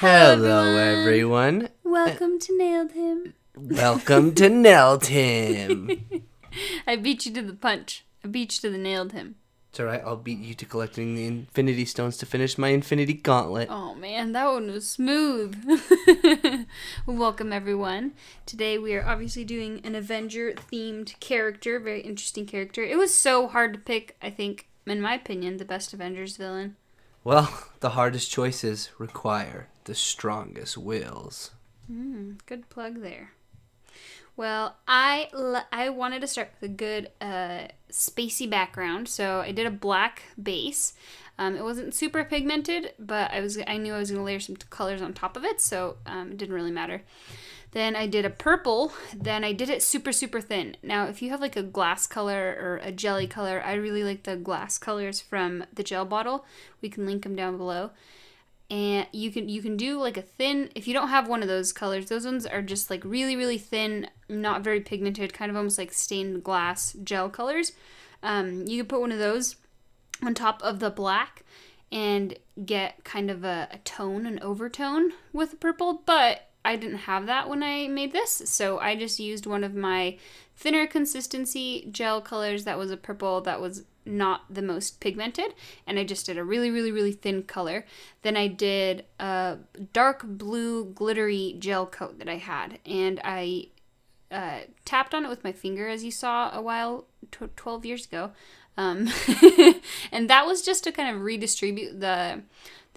Hello, everyone. Welcome to Nailed Him. Welcome to Nailed Him. I beat you to the punch. I beat you to the Nailed Him. It's alright, I'll beat you to collecting the Infinity Stones to finish my Infinity Gauntlet. Oh man, that one was smooth. Welcome everyone. Today we are obviously doing an Avenger themed character, very interesting character. It was so hard to pick, I think, in my opinion, the best Avengers villain. Well, the hardest choices require the strongest wills. Good plug there. Well, I wanted to start with a good spacey background, so I did a black base. It wasn't super pigmented, but I knew I was going to layer some colors on top of it, so it didn't really matter. Then I did a purple, then I did it super, super thin. Now, if you have like a glass color or a jelly color, I really like the glass colors from the gel bottle. We can link them down below. And you can do like a thin, if you don't have one of those colors, those ones are just like really, really thin, not very pigmented, kind of almost like stained glass gel colors. You can put one of those on top of the black and get kind of a tone, an overtone with the purple, but I didn't have that when I made this, so I just used one of my thinner consistency gel colors that was a purple that was not the most pigmented, and I just did a really, really, really thin color. Then I did a dark blue glittery gel coat that I had, and I tapped on it with my finger, as you saw a while, 12 years ago, and that was just to kind of redistribute the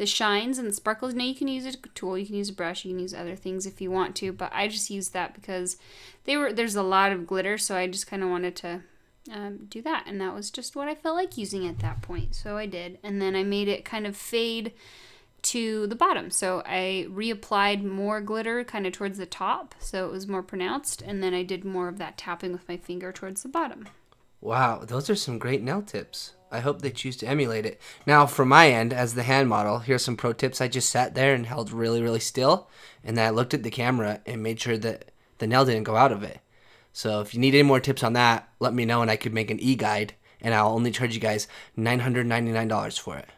shines and the sparkles. Now you can use a tool, you can use a brush, you can use other things if you want to, but I just used that because there's a lot of glitter, so I just kind of wanted to do that, and that was just what I felt like using at that point, so I did. And then I made it kind of fade to the bottom, so I reapplied more glitter kind of towards the top so it was more pronounced, and then I did more of that tapping with my finger towards the bottom. Wow, those are some great nail tips. I hope they choose to emulate it. Now, from my end, as the hand model, here's some pro tips. I just sat there and held really, really still, and then I looked at the camera and made sure that the nail didn't go out of it. So if you need any more tips on that, let me know and I could make an e-guide, and I'll only charge you guys $999 for it.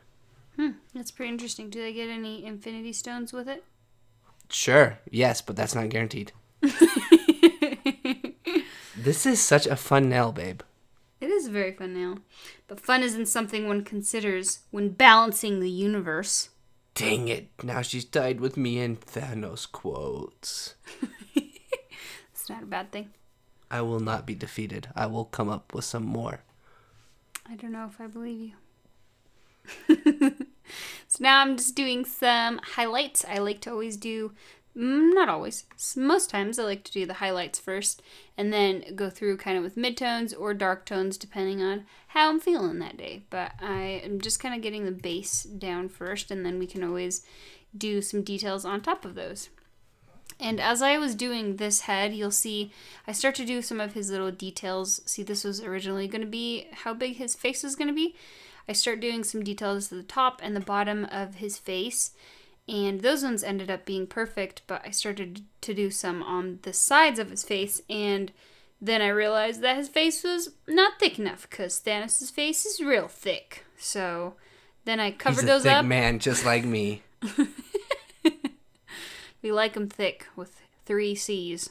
That's pretty interesting. Do they get any Infinity Stones with it? Sure, yes, but that's not guaranteed. This is such a fun nail, babe. It is a very fun nail. But fun isn't something one considers when balancing the universe. Dang it, now she's tied with me in Thanos quotes. It's not a bad thing. I will not be defeated. I will come up with some more. I don't know if I believe you. So now I'm just doing some highlights. I like to always do, not always, most times I like to do the highlights first and then go through kind of with midtones or dark tones depending on how I'm feeling that day. But I am just kind of getting the base down first, and then we can always do some details on top of those. And as I was doing this head, you'll see I start to do some of his little details. See, this was originally going to be how big his face was going to be. I start doing some details to the top and the bottom of his face, and those ones ended up being perfect, but I started to do some on the sides of his face, and then I realized that his face was not thick enough because Thanos' face is real thick. So then I covered those up. He's a thick man just like me. We like him thick with 3 C's.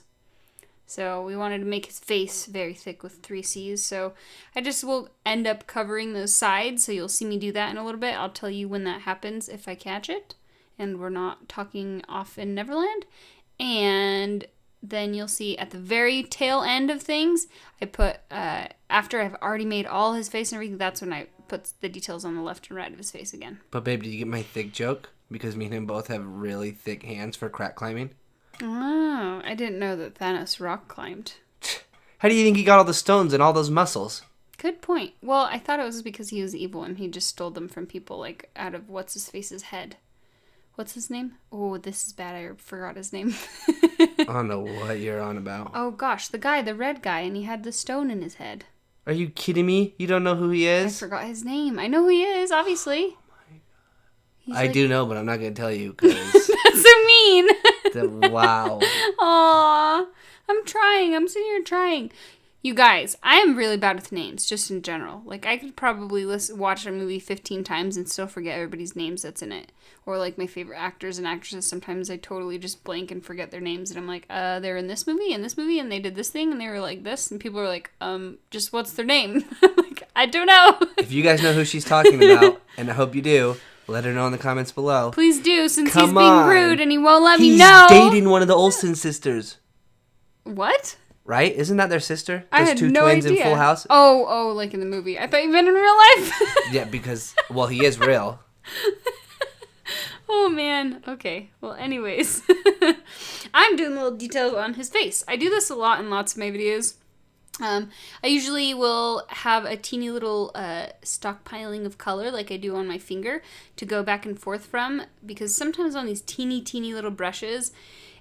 So we wanted to make his face very thick with 3 C's. So I just will end up covering those sides. So you'll see me do that in a little bit. I'll tell you when that happens if I catch it. And we're not talking off in Neverland. And then you'll see at the very tail end of things, I put, after I've already made all his face and everything, that's when I put the details on the left and right of his face again. But babe, did you get my thick joke? Because me and him both have really thick hands for crack climbing. Oh, I didn't know that Thanos rock climbed. How do you think he got all the stones and all those muscles? Good point. Well, I thought it was because he was evil and he just stole them from people, like, out of what's-his-face's head. What's his name? Oh, this is bad. I forgot his name. I don't know what you're on about. Oh, gosh. The guy, the red guy, and he had the stone in his head. Are you kidding me? You don't know who he is? I forgot his name. I know who he is, obviously. I do know, but I'm not going to tell you. Cause That's so mean. wow. Aw. I'm trying. I'm sitting here trying. You guys, I am really bad with names, just in general. Like, I could probably watch a movie 15 times and still forget everybody's names that's in it. Or, like, my favorite actors and actresses, sometimes I totally just blank and forget their names. And I'm like, they're in this movie, and they did this thing, and they were like this. And people are like, just what's their name? I'm like, I don't know. If you guys know who she's talking about, and I hope you do, let her know in the comments below. Please do, since Come he's being on. rude and he won't let me know. He's dating one of the Olsen sisters. What? Right? Isn't that their sister? I Those had two no twins idea. in Full House? Oh, like in the movie. I thought you meant in real life. Yeah, because, well, he is real. Oh, man. Okay. Well, anyways. I'm doing little details on his face. I do this a lot in lots of my videos. I usually will have a teeny little stockpiling of color like I do on my finger to go back and forth from, because sometimes on these teeny little brushes,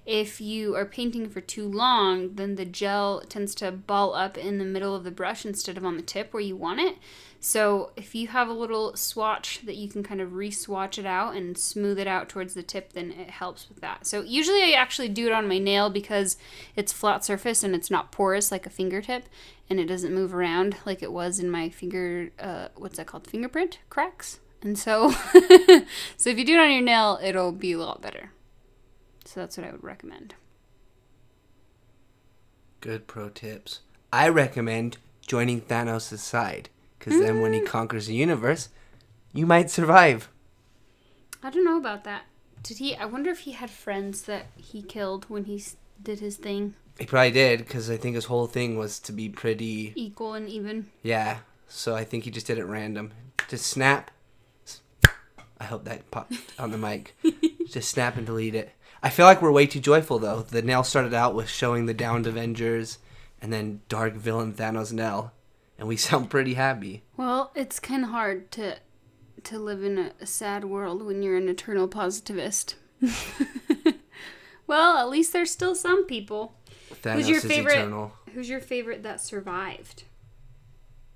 if you are painting for too long, then the gel tends to ball up in the middle of the brush instead of on the tip where you want it. So if you have a little swatch that you can kind of re-swatch it out and smooth it out towards the tip, then it helps with that. So usually I actually do it on my nail because it's flat surface and it's not porous like a fingertip, and it doesn't move around like it was in my finger, what's that called? Fingerprint cracks. And so, so if you do it on your nail, it'll be a lot better. So that's what I would recommend. Good pro tips. I recommend joining Thanos' side, because then when he conquers the universe, you might survive. I don't know about that. I wonder if he had friends that he killed when he did his thing. He probably did, because I think his whole thing was to be pretty... equal and even. Yeah, so I think he just did it random. Just snap. I hope that popped on the mic. Just snap and delete it. I feel like we're way too joyful, though. The nail started out with showing the downed Avengers, and then dark villain Thanos Nail, and we sound pretty happy. Well, it's kind of hard to live in a sad world when you're an eternal positivist. Well, at least there's still some people. Thanos Who's your is favorite? eternal. Who's your favorite that survived?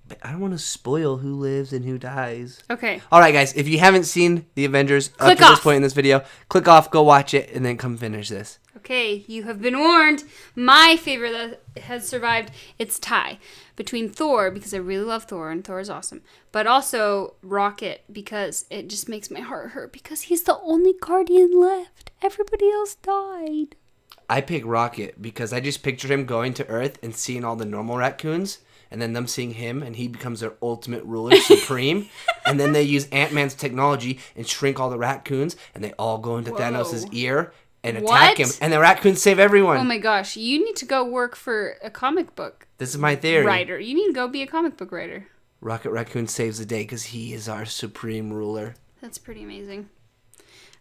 But I don't want to spoil who lives and who dies. Okay. All right, guys. If you haven't seen the Avengers up Click to this off. point in this video, click off, go watch it, and then come finish this. Okay, you have been warned. My favorite that has survived, it's tie between Thor, because I really love Thor, and Thor is awesome, but also Rocket, because it just makes my heart hurt, because he's the only Guardian left. Everybody else died. I pick Rocket because I just picture him going to Earth and seeing all the normal raccoons, and then them seeing him, and he becomes their ultimate ruler, supreme. And then they use Ant-Man's technology and shrink all the raccoons, and they all go into Thanos' ear and attack him. And the raccoons save everyone. Oh my gosh, you need to go work for a comic book This is my theory. writer. You need to go be a comic book writer. Rocket Raccoon saves the day because he is our supreme ruler. That's pretty amazing.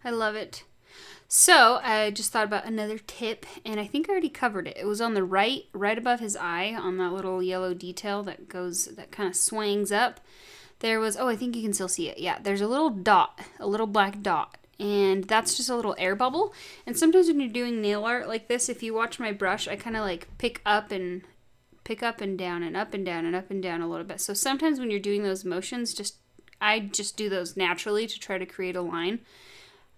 I love it. So, I just thought about another tip, and I think I already covered it. It was on the right above his eye, on that little yellow detail that kind of swings up. There was, I think you can still see it. Yeah, there's a little dot, a little black dot, and that's just a little air bubble. And sometimes when you're doing nail art like this, if you watch my brush, I kind of like pick up and down and up and down and up and down a little bit. So sometimes when you're doing those motions, I just do those naturally to try to create a line.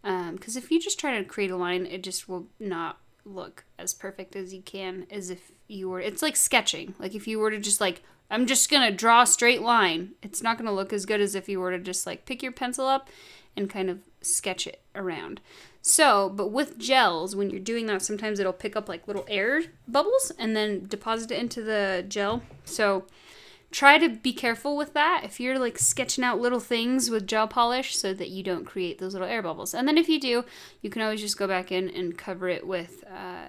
Because if you just try to create a line, it just will not look as perfect as you can, as if you were, it's like sketching. Like if you were to just like, I'm just going to draw a straight line, it's not going to look as good as if you were to just like pick your pencil up and kind of sketch it around. So, but with gels, when you're doing that, sometimes it'll pick up like little air bubbles and then deposit it into the gel. So try to be careful with that if you're like sketching out little things with gel polish so that you don't create those little air bubbles. And then if you do, you can always just go back in and cover it with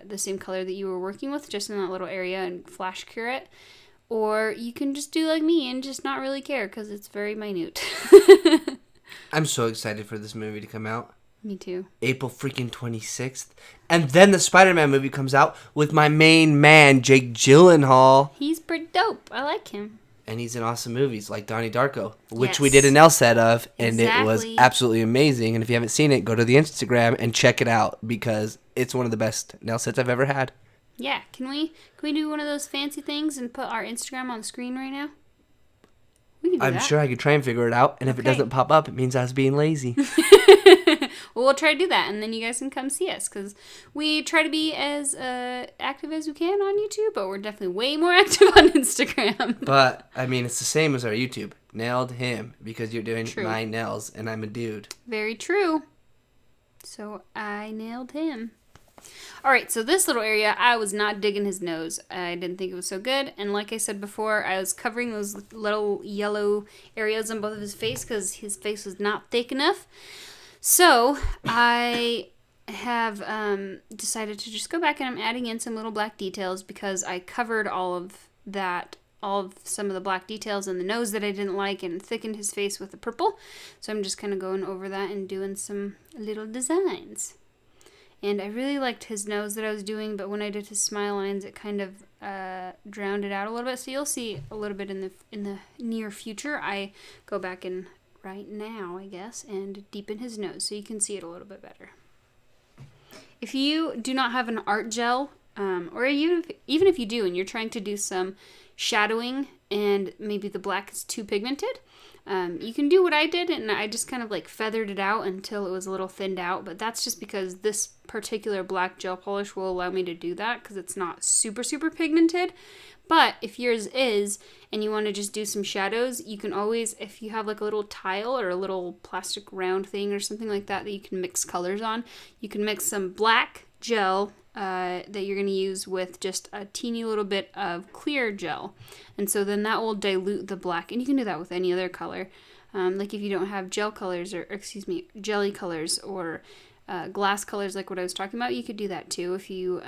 the same color that you were working with, just in that little area, and flash cure it. Or you can just do like me and just not really care because it's very minute. I'm so excited for this movie to come out. Me too. April freaking 26th. And then the Spider-Man movie comes out with my main man, Jake Gyllenhaal. He's pretty dope. I like him. And he's in awesome movies like Donnie Darko, which Yes. we did an L set of, and it was Exactly. absolutely amazing. And if you haven't seen it, go to the Instagram and check it out because it's one of the best nail sets I've ever had. Yeah, can we do one of those fancy things and put our Instagram on the screen right now? We can do I'm that. sure I could try and figure it out, and if it Okay. doesn't pop up, it means I was being lazy. But we'll try to do that, and then you guys can come see us, because we try to be as active as we can on YouTube, but we're definitely way more active on Instagram. But, I mean, it's the same as our YouTube. Nailed him, because you're doing True. my nails, and I'm a dude. Very true. So I nailed him. All right, so this little area, I was not digging his nose. I didn't think it was so good. And like I said before, I was covering those little yellow areas on both of his face because his face was not thick enough. So I have decided to just go back and I'm adding in some little black details because I covered all of some of the black details in the nose that I didn't like and thickened his face with the purple. So I'm just kind of going over that and doing some little designs. And I really liked his nose that I was doing, but when I did his smile lines, it kind of drowned it out a little bit. So you'll see a little bit in the near future. I go back in right now, I guess, and deepen his nose so you can see it a little bit better. If you do not have an art gel, or even if you do and you're trying to do some shadowing and maybe the black is too pigmented, you can do what I did, and I just kind of like feathered it out until it was a little thinned out, but that's just because this particular black gel polish will allow me to do that because it's not super, super pigmented. But if yours is, and you want to just do some shadows, you can always, if you have like a little tile or a little plastic round thing or something like that you can mix colors on, you can mix some black gel that you're going to use with just a teeny little bit of clear gel. And so then that will dilute the black. And you can do that with any other color. Like if you don't have jelly colors or glass colors like what I was talking about, you could do that too if you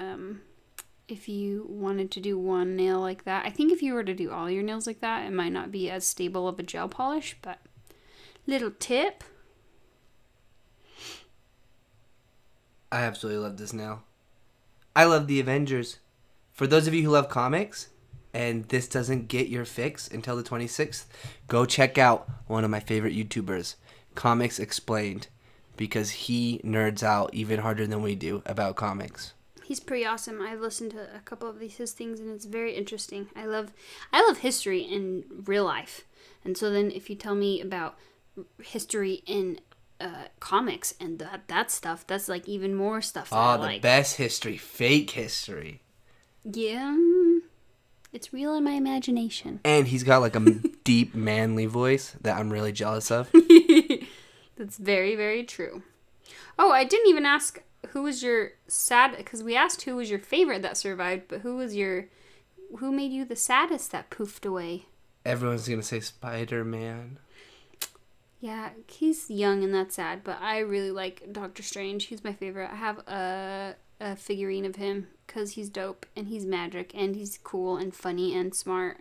wanted to do one nail like that. I think if you were to do all your nails like that, it might not be as stable of a gel polish, but little tip. I absolutely love this nail. I love the Avengers. For those of you who love comics, and this doesn't get your fix until the 26th, go check out one of my favorite YouTubers, Comics Explained, because he nerds out even harder than we do about comics. He's pretty awesome. I've listened to a couple of his things, and it's very interesting. I love history in real life, and so then if you tell me about history in comics and that stuff, that's like even more stuff that I like. The best history, fake history. Yeah, it's real in my imagination. And he's got like a deep manly voice that I'm really jealous of. That's very, very true. Oh, I didn't even ask who was your because we asked who was your favorite that survived, but who made you the saddest that poofed away? Everyone's gonna say Spider-Man. Yeah, he's young and that's sad, but I really like Doctor Strange. He's my favorite. I have a figurine of him because he's dope and he's magic and he's cool and funny and smart.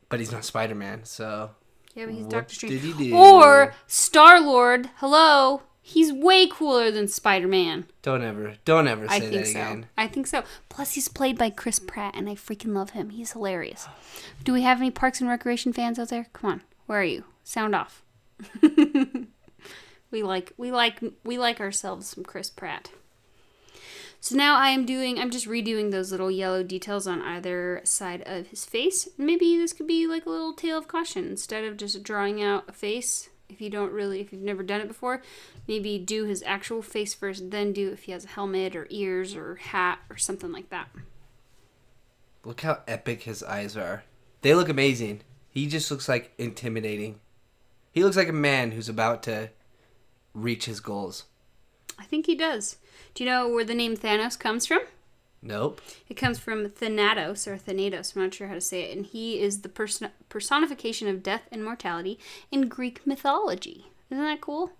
But he's not Spider-Man, so... Yeah, but he's Doctor Strange. What did he do? Or Star-Lord. Hello. He's way cooler than Spider-Man. Don't ever say that again. I think so. Plus, he's played by Chris Pratt, and I freaking love him. He's hilarious. Do we have any Parks and Recreation fans out there? Come on. Where are you? Sound off. we like ourselves some Chris Pratt. So now I'm just redoing those little yellow details on either side of his face. Maybe this could be like a little tale of caution instead of just drawing out a face. If you've never done it before, maybe do his actual face first, then do if he has a helmet or ears or hat or something like that. Look how epic his eyes are. They look amazing. He just looks like intimidating. He looks like a man who's about to reach his goals. I think he does. Do you know where the name Thanos comes from? Nope. It comes from Thanatos, or Thanatos, I'm not sure how to say it, and he is the personification of death and mortality in Greek mythology. Isn't that cool?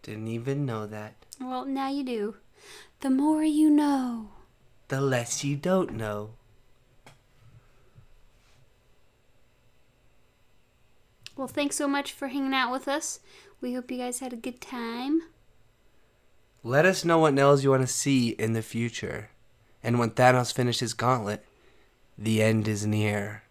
Didn't even know that. Well, now you do. The more you know. The less you don't know. Well, thanks so much for hanging out with us. We hope you guys had a good time. Let us know what nails you want to see in the future. And when Thanos finishes his gauntlet, the end is near.